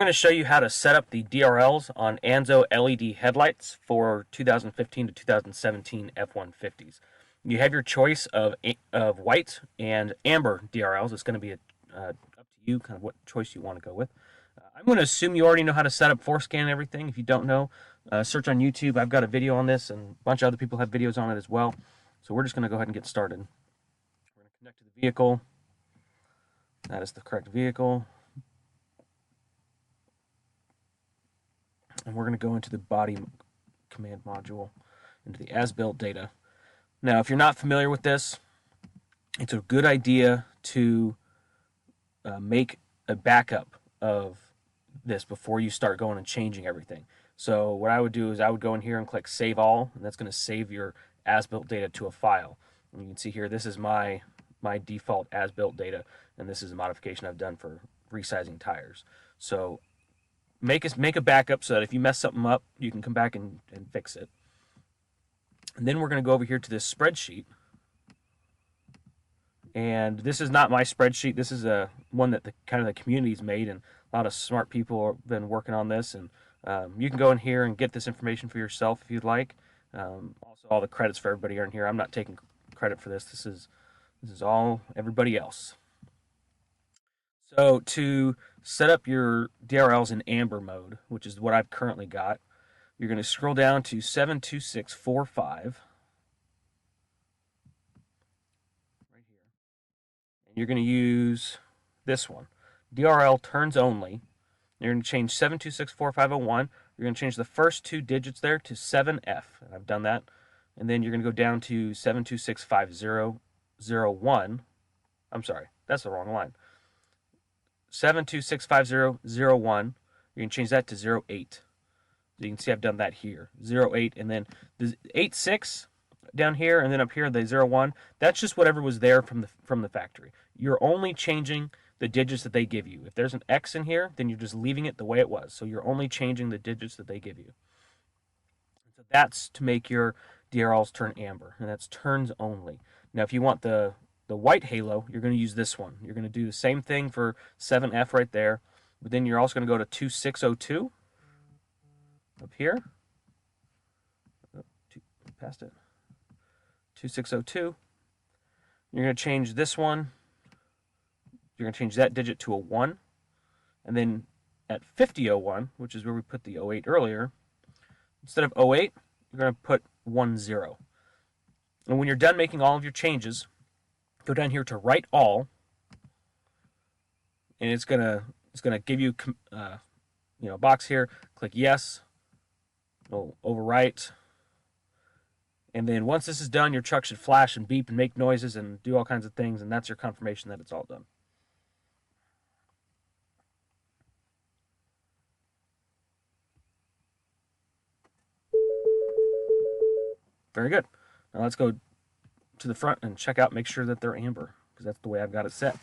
I'm going to show you how to set up the DRLs on ANZO LED headlights for 2015 to 2017 F-150s. You have your choice of white and amber DRLs. It's going to be up to you, kind of what choice you want to go with. I'm going to assume you already know how to set up forescan and everything. If you don't know, search on YouTube. I've got a video on this, and a bunch of other people have videos on it as well. So we're just going to go ahead and get started. We're going to connect to the vehicle. That is the correct vehicle. And we're going to go into the body command module, into the as-built data. Now, if you're not familiar with this, it's a good idea to make a backup of this before you start going and changing everything. So what I would do is I would go in here and click Save All, and that's going to save your as-built data to a file. And you can see here, this is my default as-built data, and this is a modification I've done for resizing tires. So make a backup so that if you mess something up, you can come back and fix it. And then we're going to go over here to this spreadsheet. And this is not my spreadsheet. This is one that the community's made, and a lot of smart people have been working on this. And you can go in here and get this information for yourself if you'd like. Also, all the credits for everybody are in here. I'm not taking credit for this. This is all everybody else. So to set up your DRLs in amber mode, which is what I've currently got, you're going to scroll down to 72645 right here. And you're going to use this one, DRL turns only. You're going to change 7264501. You're going to change the first two digits there to 7F, and I've done that. And then you're going to go down to 7265001. I'm sorry, that's the wrong line. 7265001. You can change that to 08. So you can see I've done that here. 08, and then the 86 down here, and then up here the 01. That's just whatever was there from the factory. You're only changing the digits that they give you. If there's an X in here, then you're just leaving it the way it was. So you're only changing the digits that they give you. So that's to make your DRLs turn amber, and that's turns only. Now, if you want the white halo, you're going to use this one. You're going to do the same thing for 7F right there, but then you're also going to go to 2602 up here. Oh, past it. 2602. You're going to change this one. You're going to change that digit to a 1. And then at 5001, which is where we put the 08 earlier, instead of 08, you're going to put 10. And when you're done making all of your changes, go down here to Write All, and it's gonna give you a box here. Click Yes. It'll overwrite, and then once this is done, your truck should flash and beep and make noises and do all kinds of things, and that's your confirmation that it's all done. Very good. Now let's go to the front and check out, make sure that they're amber, because that's the way I've got it set.